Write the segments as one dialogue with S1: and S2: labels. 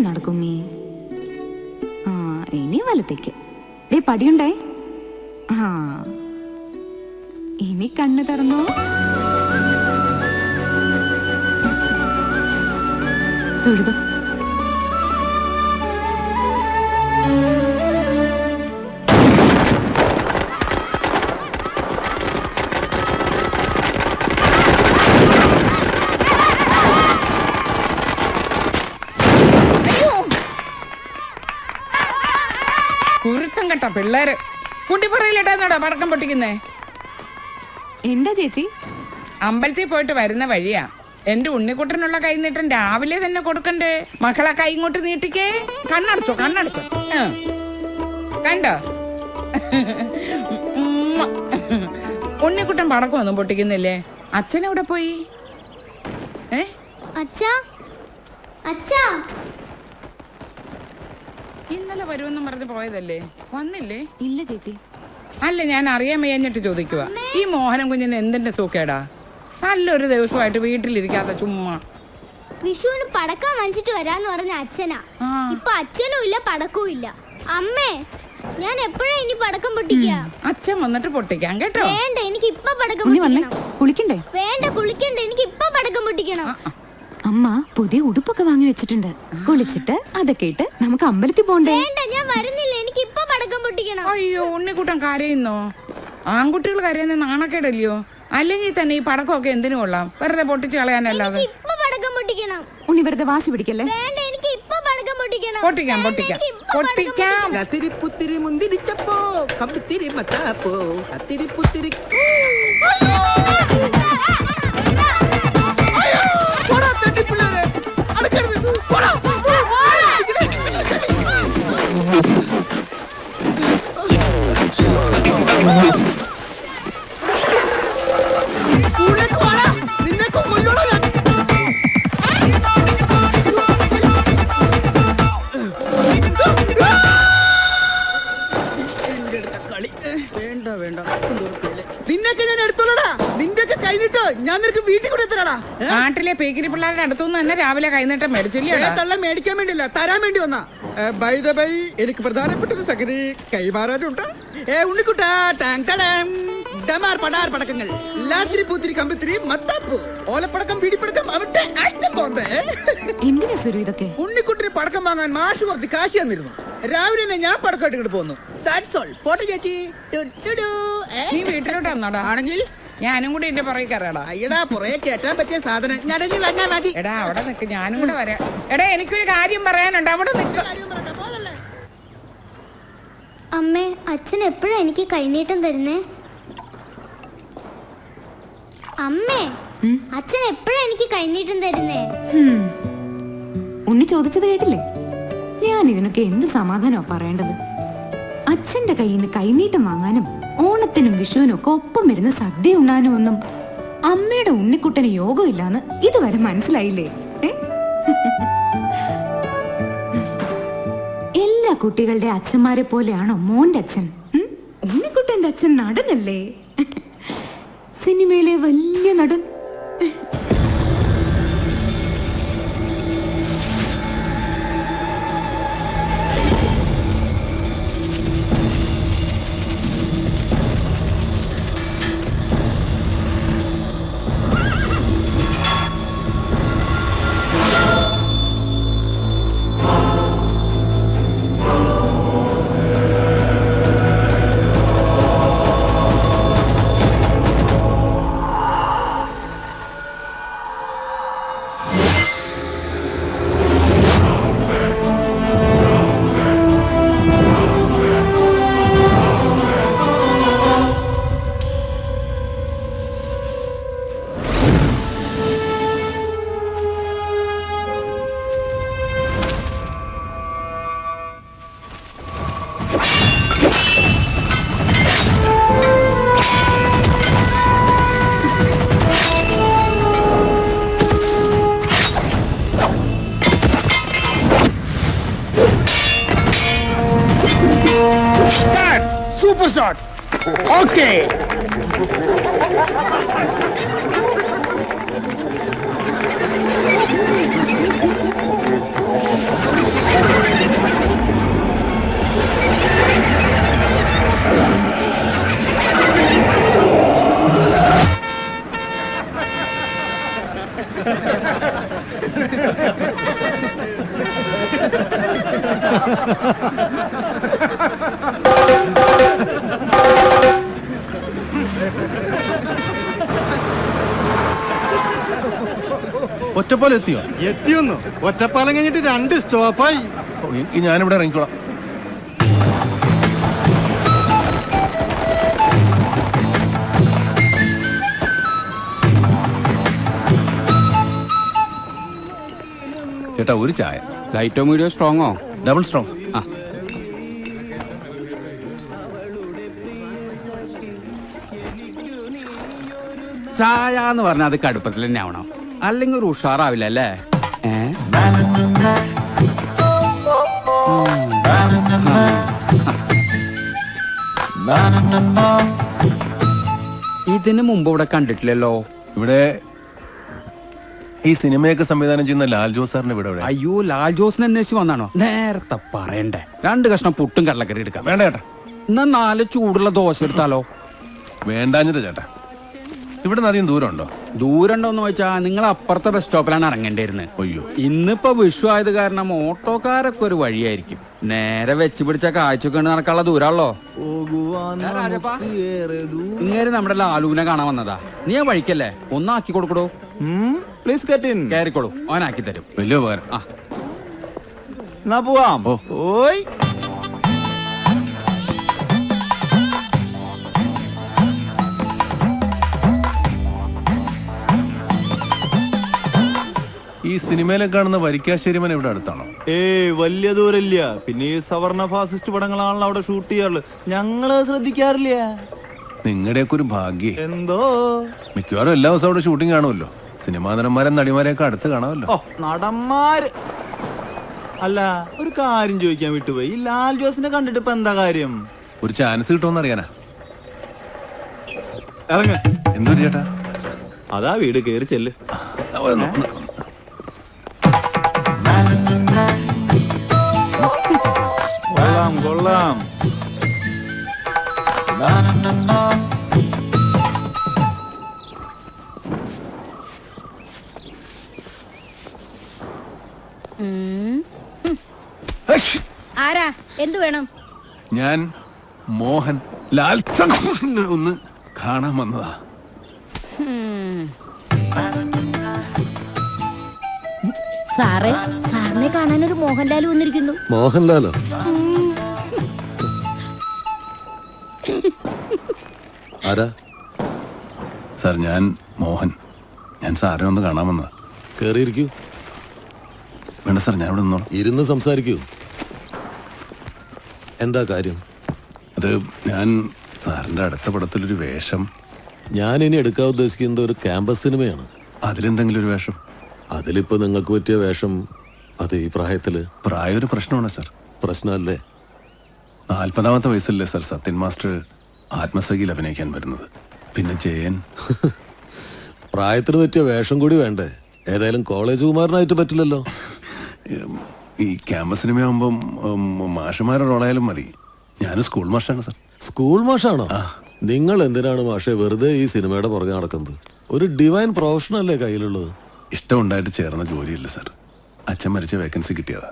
S1: നടക്കും നീ. ആ ഇനി വലത്തേക്ക്. ദേ പടിയുണ്ടേ. ആ ഇനി കണ്ണ് തുറന്നോ. തൊഴുതോ.
S2: കുരുത്തം കേട്ട പിള്ളേര് കുണ്ടിപ്പറയിലിട്ടാന്നോടാ പടക്കം പൊട്ടിക്കുന്നേ.
S1: എന്താ ചേച്ചി?
S2: അമ്പലത്തിൽ പോയിട്ട് വരുന്ന വഴിയാ. എന്റെ ഉണ്ണിക്കുട്ടനുള്ള കൈ നീട്ടം രാവിലെ തന്നെ കൊടുക്കണ്ടേ. മക്കളെ കൈ ഇങ്ങോട്ട് നീട്ടിക്കേ. കണ്ണടച്ചോ കണ്ണടച്ചോ. കണ്ടോ ഉണ്ണിക്കുട്ടൻ പടക്കം ഒന്നും പൊട്ടിക്കുന്നില്ലേ? അച്ഛനെവിടെ പോയി? ഇന്നലെ വരുമെന്നും പറഞ്ഞ് പോയതല്ലേ, വന്നില്ലേ?
S1: ഇല്ല ചേച്ചി.
S2: അല്ല, ഞാൻ അറിയാൻ വയ്യഞ്ഞിട്ട് ചോദിക്കുക. ഈ മോഹനം കുഞ്ഞിന് എന്തിന്റെ സൂക്കേടാ? നല്ലൊരു ദിവസമായിട്ട് വീട്ടിലിരിക്കാത്ത ചുമ്മാ.
S3: വിഷുവിന് പടക്കം വാങ്ങിച്ചിട്ട് വരാന്ന് പറഞ്ഞ അച്ഛനാ. ഇപ്പൊ അച്ഛനും ഇല്ല പടക്കവും ഇല്ല. അമ്മേ, ഞാൻ എപ്പോഴാ ഇനി പടക്കം പൊട്ടിക്കുക?
S2: അച്ഛൻ വന്നിട്ട് പൊട്ടിക്കാം കേട്ടോ.
S3: വേണ്ട, എനിക്ക് ഇപ്പൊ പടക്കം പൊട്ടിക്കണം.
S1: കുളിക്കണ്ടേ?
S3: വേണ്ട, കുളിക്കണ്ട, എനിക്ക് ഇപ്പൊ പടക്കം പൊട്ടിക്കണം.
S1: അമ്മ പുതിയ ഉടുപ്പൊക്കെ വാങ്ങി വെച്ചിട്ടുണ്ട്. കുളിച്ചിട്ട് അതൊക്കെ ഇട്ട് നമുക്ക് അമ്പലത്തിൽ പോണ്ടേ?
S3: വേണ്ട, ഞാൻ വരുന്നില്ല, എനിക്ക് ഇപ്പൊ പടക്കം പൊട്ടിക്കണം.
S2: അയ്യോ, ഉണ്ണിക്കുട്ടൻ കരയുന്നോ? ആൺകുട്ടികൾ കരയുന്ന നാണക്കേടല്ലയോ? അല്ലെങ്കിൽ തന്നെ ഈ പടക്കമൊക്കെ എന്തിനു കൊള്ളാം? വെറുതെ പൊട്ടിച്ച് കളയാനല്ലാതെ.
S3: ഇപ്പൊ പടക്കം പൊട്ടിക്കണം.
S1: ഉണ്ണി വെറുതെ വാശി പിടിക്കല്ലേ?
S3: വേണ്ട, എനിക്ക് ഇപ്പൊ പടക്കം പൊട്ടിക്കണം.
S2: പൊട്ടിക്കാം പൊട്ടിക്കാം പൊട്ടിക്കാം.
S4: അത്തിരി പുത്തിരി മുന്തിരിച്ചപ്പോ കമ്പിത്തിരി മത്താപ്പോ അത്തിരി പുത്തിരി. നിന്നൊക്കെ ഞാൻ എടുത്തോളടാ. നിന്റെയൊക്കെ കൈനീട്ടോ ഞാൻ നിനക്ക് വീട്ടിൽ കൂടെ എത്തരാടാ.
S2: നാട്ടിലെ പേക്കിരി പിള്ളേരുടെ അടുത്തുനിന്ന് തന്നെ രാവിലെ കൈനീട്ടം മേടിച്ചില്ലേ?
S4: തള്ള മേടിക്കാൻ വേണ്ടില്ല, തരാൻ വേണ്ടി വന്നാ. ബൈ ദ ബൈ, എനിക്ക് പ്രധാനപ്പെട്ട ഒരു സംഗതി കൈമാറാനുണ്ട്. ഉണ്ണിക്കുട്ടാ, ഡമാർ പടാർ പടക്കങ്ങൾ, ലാത്തിരി പൂത്തിരി കമ്പിത്തിരി മത്താപ്പൂ, ഓലപ്പടക്കം പിടിപ്പടക്കം അവിടെ ബോംബെ.
S1: എന്തിനാ സുരു ഇതൊക്കെ?
S4: ഉണ്ണിക്കുട്ടിന് പടക്കം വാങ്ങാൻ മാഷ് കുറച്ച് കാശ് തന്നിരുന്നു. രാവിലെ തന്നെ ഞാൻ പടക്കം ഇട്ടിട്ട് പോന്നു. That's all. പോട്ടെ ചേച്ചി.
S2: നീ വീട്ടിലോട്ട് വന്നോടാ.
S4: ആണെങ്കിൽ
S2: ഞാനും കൂടി എന്റെ പുറകെ കയറാടാ.
S4: അയ്യടാ, പുറകെ കേറ്റാൻ പറ്റിയ സാധനം ഞടഞ്ഞു വന്നാ മതി.
S2: എടാ അവിടെ നിക്ക്, ഞാനും കൂടെ വരാം. എടാ, എനിക്കൊരു കാര്യം പറയാനുണ്ട്, അവിടെ നിക്ക്.
S3: അമ്മേ, അച്ഛൻ എപ്പോഴാ എനിക്ക് കൈനീട്ടം തരുന്നേ? അമ്മേ, അച്ഛൻ എപ്പോഴാ എനിക്ക് കൈനീട്ടം തരുന്നേ?
S1: ഉണ്ണി ചോദിച്ചത് കേട്ടില്ലേ? ഞാൻ ഇതിനൊക്കെ എന്ത് സമാധാനമാ പറയേണ്ടത്? അച്ഛന്റെ കയ്യിൽ നിന്ന് കൈനീട്ടം വാങ്ങാനും ഓണത്തിനും വിഷുവിനും ഒക്കെ ഒപ്പം വരുന്ന സദ്യ ഉണ്ണാനും ഒന്നും അമ്മയുടെ ഉണ്ണിക്കുട്ടന് യോഗമില്ലാന്ന് ഇതുവരെ മനസ്സിലായില്ലേ? എല്ലാ കുട്ടികളുടെ അച്ഛന്മാരെ പോലെയാണോ മോന്റെ അച്ഛൻ? ഉണ്ണിക്കുട്ടന്റെ അച്ഛൻ നടനല്ലേ? സിനിമയിലെ വലിയ നടൻ.
S5: Super shot. Okay. ഒറ്റപ്പാലം എത്തിയോ?
S6: എത്തിയൊന്നു. ഒറ്റപ്പാലം കഴിഞ്ഞിട്ട് 2 സ്റ്റോപ്പായി.
S5: ഞാനിവിടെ ഇറങ്ങിക്കോളാം. ചേട്ടാ ഒരു ചായ.
S7: ലൈറ്റോ മീഡിയോ സ്ട്രോങ്ങോ?
S5: Double strong.
S7: ആ ചായ എന്ന് പറഞ്ഞാൽ അത് കടുപ്പത്തിൽ തന്നെ ആവണം, അല്ലെങ്കിൽ ഒരു ഉഷാറാവില്ല അല്ലേ? ഇതിന് മുമ്പ് ഇവിടെ കണ്ടിട്ടില്ലല്ലോ.
S5: ഇവിടെ ഈ സിനിമയൊക്കെ സംവിധാനം ചെയ്യുന്ന ലാൽ ജോസ് സാറിന് ഇവിടെ എവിടെ?
S7: അയ്യോ, ലാൽ ജോസിനെ അന്വേഷിച്ച് വന്നാണോ? നേരത്തെ പറയണ്ടേ. 2 കഷ്ണം പുട്ടും കടലക്കറി എടുക്കാം.
S5: വേണ്ട ചേട്ടാ.
S7: എന്നാ 4 ചൂടുള്ള ദോശ എടുത്താലോ?
S5: വേണ്ടാഞ്ഞിട്ട് ചേട്ടാ. ഇവിടെ നിന്ന് അധികം ദൂരം ഉണ്ടോ?
S7: ദൂരം ഉണ്ടോന്ന് ചോദിച്ചാ നിങ്ങൾ അപ്പുറത്തെ ബസ് സ്റ്റോപ്പിലാണ് ഇറങ്ങേണ്ടിയിരുന്നത്.
S5: അയ്യോ,
S7: ഇന്നിപ്പോ വിഷു ആയത് കാരണം ഓട്ടോക്കാരൊക്കെ ഒരു വഴിയായിരിക്കും. നേരെ വെച്ച് പിടിച്ച കാഴ്ചക്ക് നടക്കാനുള്ള ദൂരമല്ലോ. ഇങ്ങനെ നമ്മുടെ ലാലുവിനെ കാണാൻ വന്നതാ. നീ ആ വഴിക്കല്ലേ, ഒന്നാക്കി കൊടുക്കടോ.
S6: Please get in.
S7: കയറിക്കോളൂ, അവനാക്കി തരും.
S5: വലിയ ഉപകാരം.
S7: ആ
S6: എന്നാ പോവാം.
S5: ഓ.
S6: ഓയ്.
S5: ഈ സിനിമയിലെ കാണുന്ന വരിക്കാശ്ശേരിമൻ ഇവിടെ അടുത്താണോ?
S6: വലിയ ദൂരമില്ല. പിന്നെ ഈ സവർണ ഫാസിസ്റ്റ് പടങ്ങളാണല്ലോ അവിടെ ഷൂട്ട് ചെയ്യാറുള്ളത്. ഞങ്ങള് ശ്രദ്ധിക്കാറില്ല.
S5: നിങ്ങളുടെയൊക്കെ ഒരു ഭാഗ്യം.
S6: എന്തോ
S5: മിക്കവാറും എല്ലാ ദിവസവും അവിടെ ഷൂട്ടിംഗ് കാണുമല്ലോ. സിനിമാ നടന്മാരെ നടിമാരെയൊക്കെ അടുത്ത് കാണാമല്ലോ.
S6: നടന്മാര് അല്ല, ഒരു കാര്യം ചോദിക്കാൻ വിട്ടുപോയി. ഈ ലാൽ ജോസിനെ കണ്ടിട്ട് ഇപ്പൊ എന്താ കാര്യം?
S5: ഒരു ചാൻസ് കിട്ടുമെന്ന് അറിയാനാ.
S6: ഇറങ്ങ.
S5: എന്തൊരു ചേട്ടാ?
S6: അതാ വീട് കേറി ചെല്ല്. കൊള്ളാം കൊള്ളാം.
S8: ആരാ? എന്തു വേണം?
S5: ഞാൻ മോഹൻ ലാൽ ഒന്ന് കാണാൻ വന്നതാ.
S8: സാറേ, സാറിനെ കാണാൻ ഒരു മോഹൻലാൽ വന്നിരിക്കുന്നു.
S9: മോഹൻലാലോ? ആരാ?
S5: സാർ, ഞാൻ മോഹൻ. ഞാൻ സാറിനെ ഒന്ന് കാണാൻ വന്നതാ.
S9: കേറിയിരിക്കൂ.
S5: വേണ്ട സാർ, ഞാൻ ഇവിടെ നിന്നോളാം.
S9: ഇരുന്ന് സംസാരിക്കൂ. എന്താ കാര്യം?
S5: അത് ഞാൻ സാറിന്റെ അടുത്ത പടത്തിലൊരു വേഷം.
S9: ഞാൻ ഇനി എടുക്കാൻ ഉദ്ദേശിക്കുന്നത് ഒരു ക്യാമ്പസ് സിനിമയാണ്.
S5: അതിലെന്തെങ്കിലും ഒരു വേഷം?
S9: അതിലിപ്പോ നിങ്ങൾക്ക് പറ്റിയ വേഷം അത് ഈ പ്രായത്തില്?
S5: പ്രായം ഒരു പ്രശ്നമാണ് സാർ.
S9: പ്രശ്നമല്ലേ?
S5: 40ാമത്തെ വയസ്സല്ലേ സാർ സത്യൻ മാസ്റ്റർ ആത്മസഖിയിൽ അഭിനയിക്കാൻ വരുന്നത്. പിന്നെ ജയൻ.
S9: പ്രായത്തിന് പറ്റിയ വേഷം കൂടി വേണ്ടേ? ഏതായാലും കോളേജ് കുമാരനായിട്ട് പറ്റില്ലല്ലോ.
S5: ഈ ക്യാമ്പസ് സിനിമയാകുമ്പം മാഷുമാരുടെ റോളായാലും മതി. ഞാൻ സ്കൂൾ മാഷാണ് സാർ.
S9: സ്കൂൾ മാഷാണോ? നിങ്ങൾ എന്തിനാണ് മാഷെ വെറുതെ ഈ സിനിമയുടെ പുറകെ നടക്കുന്നത്? ഒരു ഡിവൈൻ പ്രൊഫഷനല്ലേ കയ്യിലുള്ളത്?
S5: ഇഷ്ടമുണ്ടായിട്ട് ചേർന്ന ജോലിയില്ല സാർ. അച്ഛൻ മരിച്ച വേക്കൻസി കിട്ടിയതാ.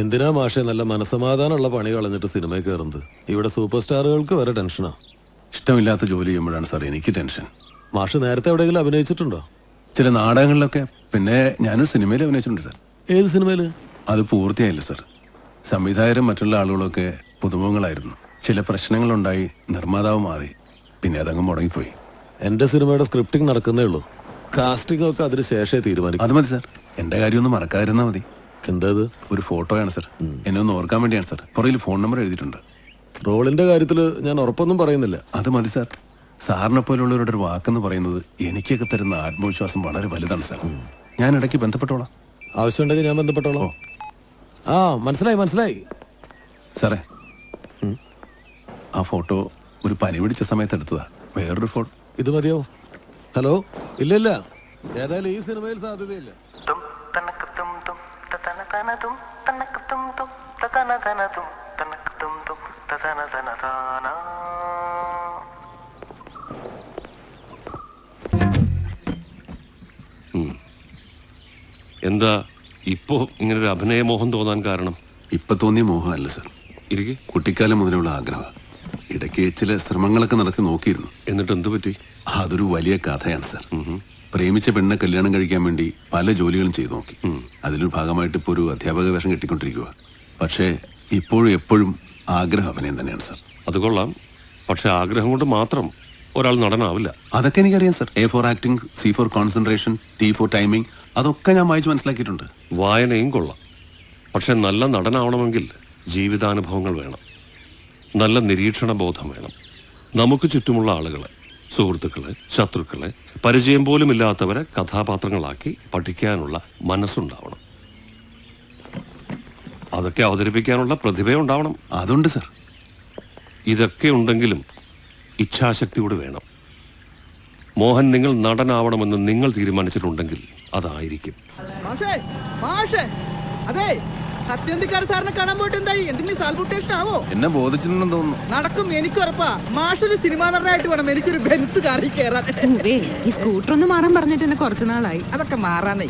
S9: എന്തിനാ മാഷെ നല്ല മനസ്സമാധാനമുള്ള പണി കളഞ്ഞിട്ട് സിനിമയിൽ കയറുന്നത്? ഇവിടെ സൂപ്പർ സ്റ്റാറുകൾക്ക് വരെ ടെൻഷനാ.
S5: ഇഷ്ടമില്ലാത്ത ജോലി ചെയ്യുമ്പോഴാണ് സാർ എനിക്ക് ടെൻഷൻ.
S9: മാഷ് നേരത്തെ എവിടെയെങ്കിലും അഭിനയിച്ചിട്ടുണ്ടോ?
S5: ചില നാടകങ്ങളിലൊക്കെ. പിന്നെ ഞാനൊരു സിനിമയിൽ അഭിനയിച്ചിട്ടുണ്ട് സാർ.
S9: ഏത് സിനിമയില്?
S5: അത് പൂർത്തിയായില്ല സാർ. സംവിധായകരും മറ്റുള്ള ആളുകളൊക്കെ പുതുമുഖങ്ങളായിരുന്നു. ചില പ്രശ്നങ്ങളുണ്ടായി നിർമ്മാതാവ് മാറി. പിന്നെ അതങ്ങ് മുടങ്ങിപ്പോയി.
S9: എന്റെ സിനിമയുടെ സ്ക്രിപ്റ്റിംഗ് നടക്കുന്നേ ഉള്ളൂ. കാസ്റ്റിംഗ് ഒക്കെ അതിന് ശേഷമേ തീരുമാനിക്കും.
S5: അത് മതി സാർ. എന്റെ കാര്യം ഒന്ന് മറക്കാതിരുന്നാ മതി.
S9: എന്താ?
S5: ഒരു ഫോട്ടോയാണ് സാർ. എന്നെ ഒന്ന് ഓർക്കാൻ വേണ്ടിയാണ് സാർ. പുറകിൽ ഫോൺ നമ്പർ എഴുതിയിട്ടുണ്ട്.
S9: റോളിന്റെ കാര്യത്തില് ഞാൻ ഉറപ്പൊന്നും പറയുന്നില്ല.
S5: അത് മതി സാർ. സാറിനെ പോലുള്ളവരുടെ ഒരു വാക്കെന്ന് പറയുന്നത് എനിക്കൊക്കെ തരുന്ന ആത്മവിശ്വാസം വളരെ വലുതാണ് സാർ. ഞാൻ ഇടയ്ക്ക് ബന്ധപ്പെട്ടോളാം.
S9: ആവശ്യമുണ്ടെങ്കിൽ ഞാൻ ബന്ധപ്പെട്ടോളാം. ആ, മനസ്സിലായി.
S5: സാറേ, ആ ഫോട്ടോ ഒരു പനി പിടിച്ച സമയത്ത് എടുത്തതാ. വേറൊരു ഫോട്ടോ
S9: ഇത് മതിയോ? ഹലോ? ഇല്ല, ഏതായാലും ഈ സിനിമയിൽ സാധ്യതയില്ല.
S10: എന്താ ഇപ്പോ ഇങ്ങനൊരു അഭിനയമോഹം തോന്നാൻ കാരണം?
S5: ഇപ്പൊ തോന്നിയ മോഹമല്ല സാർ.
S10: ഇരിക്കെ.
S5: കുട്ടിക്കാലം മുതലുള്ള ആഗ്രഹം. ഇടയ്ക്ക് ചില ശ്രമങ്ങളൊക്കെ നടത്തി നോക്കിയിരുന്നു.
S10: എന്നിട്ട് എന്തു പറ്റി?
S5: അതൊരു വലിയ കഥയാണ് സാർ. പ്രേമിച്ച പെണ്ണെ കല്യാണം കഴിക്കാൻ വേണ്ടി പല ജോലികളും ചെയ്തു നോക്കി. അതിലൊരു ഭാഗമായിട്ട് ഇപ്പോൾ ഒരു അധ്യാപക വേഷം കെട്ടിക്കൊണ്ടിരിക്കുക. പക്ഷേ ഇപ്പോഴും എപ്പോഴും ആഗ്രഹം അഭിനയം തന്നെയാണ് സർ.
S10: അത് കൊള്ളാം. പക്ഷെ ആഗ്രഹം കൊണ്ട് മാത്രം ഒരാൾ നടനാവില്ല.
S5: അതൊക്കെ എനിക്കറിയാം sir. A for acting, C for concentration, T for timing, അതൊക്കെ ഞാൻ വായിച്ച് മനസ്സിലാക്കിയിട്ടുണ്ട്.
S10: വായനയും കൊള്ളാം. പക്ഷെ നല്ല നടനാവണമെങ്കിൽ ജീവിതാനുഭവങ്ങൾ വേണം, നല്ല നിരീക്ഷണ ബോധം വേണം. നമുക്ക് ചുറ്റുമുള്ള ആളുകളെ, സുഹൃത്തുക്കളെ, ശത്രുക്കളെ, പരിചയം പോലും ഇല്ലാത്തവരെ കഥാപാത്രങ്ങളാക്കി പഠിക്കാനുള്ള മനസ്സുണ്ടാവണം. അതൊക്കെ അവതരിപ്പിക്കാനുള്ള പ്രതിഭയുണ്ടാവണം.
S5: അതുണ്ട് സർ.
S10: ഇതൊക്കെ ഉണ്ടെങ്കിലും ഇച്ഛാശക്തി കൂടി വേണം. മോഹൻ, നിങ്ങൾ നടനാവണമെന്ന് നിങ്ങൾ തീരുമാനിച്ചിട്ടുണ്ടെങ്കിൽ അതായിരിക്കും.
S4: അതെ, സത്യന്തിക്കാട് സാറിനെ കാണാൻ പോയിട്ട് എന്തായി? എന്തെങ്കിലും സാൽബുട്ടേഷൻ ആവോ?
S5: എന്നെ ബോധിച്ചിട്ടുണ്ടെന്ന് തോന്നുന്നു.
S4: നടക്കും, എനിക്ക് ഉറപ്പാ. മാഷൊരു സിനിമാ നടനായിട്ട് വേണം എനിക്കൊരു ബെൻസ് കാറിൽ കയറാൻ.
S1: ഈ സ്കൂട്ടർ ഒന്ന് മാറാൻ പറഞ്ഞിട്ട് എന്നെ കുറച്ചു നാളായി.
S4: അതൊക്കെ മാറാനേ.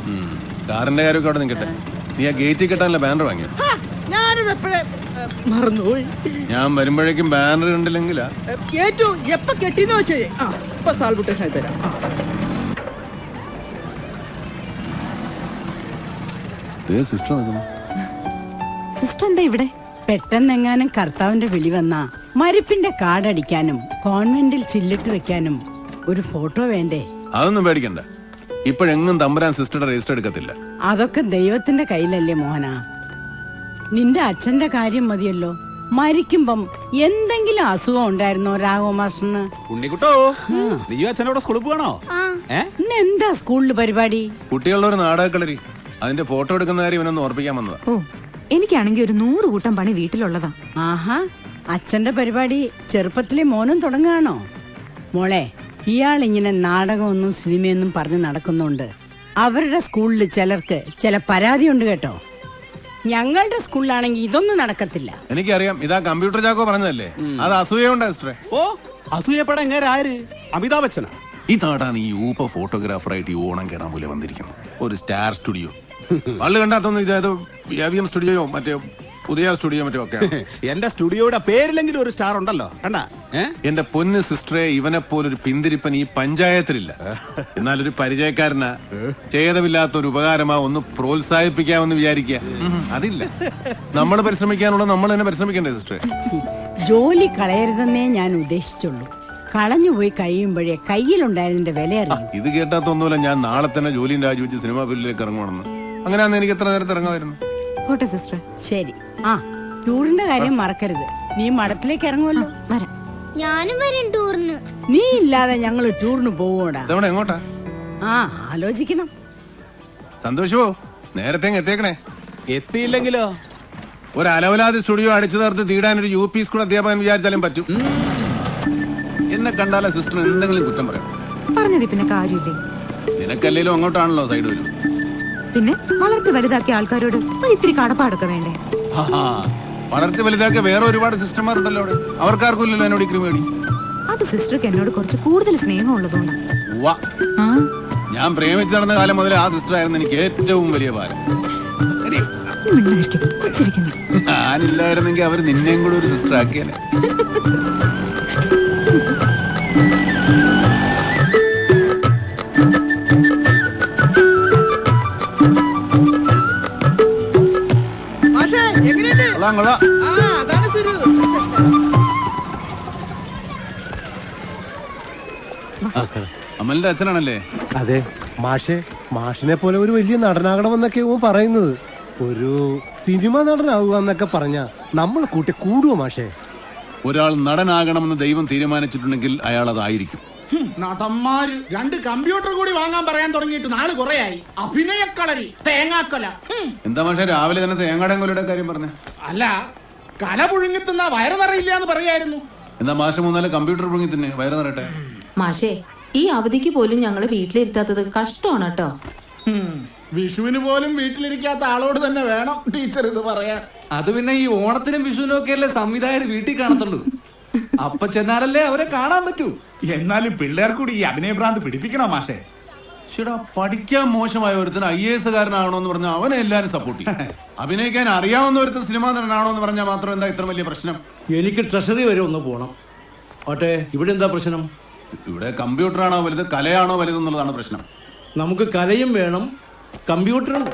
S5: കാറിന്റെ കാര്യമൊക്കെ അവിടെ നിൽക്കട്ടെ. നീ ആ ഗേറ്റിൽ കെട്ടാനുള്ള ബാനർ വാങ്ങിയോ?
S4: ഞാനിത് എപ്പോഴേ മറന്നുപോയി.
S5: ഞാൻ വരുമ്പോഴേക്കും ബാനർ കണ്ടില്ലെങ്കിലാ.
S4: ഏറ്റവും എപ്പ കെട്ടിന്ന് വെച്ചേ. ഇപ്പൊ സാൽബുട്ടേഷൻ ആയി തരാം.
S1: സിസ്റ്റർ എന്താ ഇവിടെ?
S11: പെട്ടെന്നെങ്ങാനും കർത്താവിന്റെ വിളി വന്നാ മരിപ്പിന്റെ കാർഡടിക്കാനും കോൺവെന്റിൽ ചില്ലിട്ട് വെക്കാനും ഒരു ഫോട്ടോ വേണ്ടേ?
S5: അതൊന്നും പേടിക്കണ്ട. ഇപ്പോഴെങ്ങും തമ്പുരാൻ സിസ്റ്ററുടെ രജിസ്റ്റർ എടുക്കത്തില്ല.
S11: അതൊക്കെ ദൈവത്തിന്റെ കയ്യിലല്ലേ മോഹന. നിന്റെ അച്ഛന്റെ കാര്യം മതിയല്ലോ. മരിക്കുമ്പം എന്തെങ്കിലും അസുഖം ഉണ്ടായിരുന്നോ രാഘവ മാസ്റ്ററിന്?
S7: ഉണ്ണിക്കുട്ടോ, നീ അച്ഛനോട് സ്കൂളിൽ പോകണോ?
S11: ഇന്ന് എന്താ സ്കൂളിൽ പരിപാടി?
S5: കുട്ടികളുടെ ഒരു നാടകക്കളരി, അതിന്റെ ഫോട്ടോ എടുക്കുന്ന കാര്യം ഇവനൊന്ന് ഓർപ്പിക്കാൻ വന്നതാ.
S1: ഓ, എനിക്കാണെങ്കിൽ ഒരു 100 കൂട്ടം പണി വീട്ടിലുള്ളതാ.
S11: ആഹാ, അച്ഛന്റെ പരിപാടി ചെറുപ്പത്തിലെ മോനും തുടങ്ങുകയാണോ? മോളെ, ഇയാളിങ്ങനെ നാടകമൊന്നും സിനിമയൊന്നും പറഞ്ഞ് നടക്കുന്നുണ്ട്. അവരുടെ സ്കൂളിൽ ചിലർക്ക് ചില പരാതിയുണ്ട് കേട്ടോ. ഞങ്ങളുടെ സ്കൂളിലാണെങ്കിൽ ഇതൊന്നും നടക്കത്തില്ല.
S5: എനിക്കറിയാം, ഇതാ കമ്പ്യൂട്ടർ ചാക്കോ പറഞ്ഞതല്ലേ. അത് അസൂയുണ്ട് സിസ്റ്ററെ.
S7: ഓ, അസൂയപ്പെടാൻ ആര്? അമിതാഭ് ബച്ചനാ?
S5: ഈ നാടാണ് ഈ ഊപ്പ ഫോട്ടോഗ്രാഫറായിട്ട് ഈ ഓണം കേറാൻ പോലെ വന്നിരിക്കുന്നത്. ഒരു സ്റ്റാർ സ്റ്റുഡിയോ പള്ളി കണ്ടാത്തൊന്നും ഇതായത് AVM സ്റ്റുഡിയോയോ മറ്റേ പുതിയ സ്റ്റുഡിയോ മറ്റോ ഒക്കെ.
S7: എന്റെ സ്റ്റുഡിയോയുടെ പേരിലെങ്കിലും ഒരു സ്റ്റാർ ഉണ്ടല്ലോ, കണ്ടാ?
S5: എന്റെ പൊന്ന് സിസ്റ്ററെ, ഇവനെ പോലൊരു പിന്തിരിപ്പൻ ഈ പഞ്ചായത്തിലില്ല. എന്നാലൊരു പരിചയക്കാരനാ, ഛേദമില്ലാത്ത ഒരു ഉപകാരമാ, ഒന്ന് പ്രോത്സാഹിപ്പിക്കാമെന്ന് വിചാരിക്കുക. അതില്ല. നമ്മൾ പരിശ്രമിക്കാനുള്ള നമ്മൾ തന്നെ പരിശ്രമിക്കണ്ടേ സിസ്റ്ററെ?
S11: ജോലി കളയരുതെന്നേ ഞാൻ ഉദ്ദേശിച്ചുള്ളൂ. കളഞ്ഞുപോയി കഴിയുമ്പോഴേ കയ്യിലുണ്ടായതിന്റെ വില അറിയും.
S5: ഇത് കേട്ടാത്തൊന്നുമില്ല ഞാൻ നാളെ തന്നെ ജോലിയും രാജിവെച്ച് സിനിമാ ഫീൽഡിലേക്ക് ഇറങ്ങണമെന്ന്. അങ്ങനെയാന്ന് എനിക്ക് എത്ര നേരത്തെ ഇറങ്ങാമായിരുന്നു.
S1: സിസ്റ്റർ
S11: ശരി. ആ, ടൂറിന്റെ കാര്യം മറക്കരുത്. നീ മഠത്തിലേക്ക് ഇറങ്ങുമല്ലോ.
S1: വരാം.
S3: ഞാനും വരും ടൂറിന്.
S11: നീ ഇല്ലാതെ ഞങ്ങള് ടൂറിന് പോവൂടാ.
S5: എങ്ങോട്ടാ?
S11: ആ, ആലോചിക്കണം.
S5: സന്തോഷമോ, നേരത്തെ എത്തിയേക്കണേ.
S7: എത്തിയില്ലെങ്കിലോ?
S5: ഒരു അലവലാതി സ്റ്റുഡിയോ അടിച്ചു തീർത്ത് തീടാൻ ഒരു UP സ്കൂൾ അധ്യാപകൻ വിചാരിച്ചാലും പറ്റും. എന്നെ കണ്ടാലേ സിസ്റ്റർ എന്തെങ്കിലും കുറ്റം പറയാം.
S1: പറഞ്ഞത് പിന്നെ കാര്യമില്ലേ?
S5: നിനക്കല്ലേലും അങ്ങോട്ടാണല്ലോ സൈഡ് വരും.
S1: പിന്നെ വളർത്തി വലുതാക്കിയ ആൾക്കാരോട് ഒരിത്തിരി കടപ്പാടൊക്കെ വേണ്ടേ?
S5: വളർത്തി വലുതാക്കിയ വേറെ ഒരുപാട് സിസ്റ്റർമാരുണ്ടല്ലോ അവിടെ. അവർക്കാർക്കും ഇല്ലല്ലോ എന്നോട് ക്രിമേടി.
S1: അത് സിസ്റ്റർക്ക് എന്നോട് കുറച്ച് കൂടുതൽ സ്നേഹം ഉള്ളതുകൊണ്ടാ.
S5: ഞാൻ പ്രേമിച്ച് നടന്ന കാലം മുതൽ ആ സിസ്റ്റർ ആയിരുന്നു എനിക്ക് ഏറ്റവും വലിയ ഭാരം. ഞാനില്ലായിരുന്നെങ്കിൽ അവർ നിന്നെയും കൂടെ ഒരു സിസ്റ്റർ ആക്കിയാലേ. അമലിന്റെ അച്ഛനാണല്ലേ?
S12: അതെ മാഷെ, മാഷിനെ പോലെ ഒരു വലിയ നടനാകണമെന്നൊക്കെ പറയുന്നത്. ഒരു സിനിമ നടനാവുക എന്നൊക്കെ പറഞ്ഞ നമ്മൾ കൂട്ടി കൂടുവോ മാഷെ?
S5: ഒരാൾ നടനാകണമെന്ന് ദൈവം തീരുമാനിച്ചിട്ടുണ്ടെങ്കിൽ അയാൾ അതായിരിക്കും.
S13: നടന്മാര് 2 കമ്പ്യൂട്ടർ കൂടി വാങ്ങാൻ പറയാൻ തുടങ്ങിയിട്ട് നാള് കുറയായി. അഭിനയക്കളരി, തേങ്ങാക്കൊല.
S5: എന്താ മാഷെ രാവിലെ തന്നെ തേങ്ങാടൻ കൊലയുടെ കാര്യം പറഞ്ഞ?
S13: അല്ല, കല പുഴുങ്ങിത്തുന്ന വയറ് നിറയില്ല എന്ന് പറയായിരുന്നു.
S5: എന്താ മാഷ 3-4 കമ്പ്യൂട്ടർ പുഴുങ്ങി തന്നെ വയറ് നിറയട്ടെ?
S14: മാഷേ, ഈ അവധിക്ക് പോലും ഞങ്ങള് വീട്ടിലിരുത്താത്തത് കഷ്ടമാണ് കേട്ടോ.
S13: വിഷുവിന് പോലും വീട്ടിലിരിക്കാത്ത ആളോട് തന്നെ വേണം ടീച്ചർ ഇത് പറയാൻ.
S15: അത് പിന്നെ ഈ ഓണത്തിനും വിഷുവിനും ഒക്കെ അല്ലേ സംവിധായകർ വീട്ടിൽ കാണത്തുള്ളൂ. അപ്പൊ ചെന്നാലല്ലേ അവരെ കാണാൻ പറ്റൂ.
S13: എന്നാലും പിള്ളേർ കൂടി ഈ അഭിനയഭ്രാന്ത് പിടിപ്പിക്കണോ മാഷേ?
S5: ചേട്ടാ, പഠിക്കാൻ മോശമായ ഒരുത്തിന് IAS കാരനാണോന്ന് പറഞ്ഞാൽ അവനെ എല്ലാരും സപ്പോർട്ട് ചെയ്യും. അഭിനയിക്കാൻ അറിയാവുന്ന ഒരുത്തൻ സിനിമാ നടനാണോന്ന് പറഞ്ഞാൽ മാത്രം എന്താ ഇത്ര വലിയ പ്രശ്നം?
S16: എനിക്ക് ട്രഷറി വരെ ഒന്ന് പോണം. ഓട്ടെ, ഇവിടെ എന്താ പ്രശ്നം?
S5: ഇവിടെ കമ്പ്യൂട്ടറാണോ വലുത്, കലയാണോ വലുതെന്നുള്ളതാണ് പ്രശ്നം.
S16: നമുക്ക് കലയും വേണം കമ്പ്യൂട്ടറും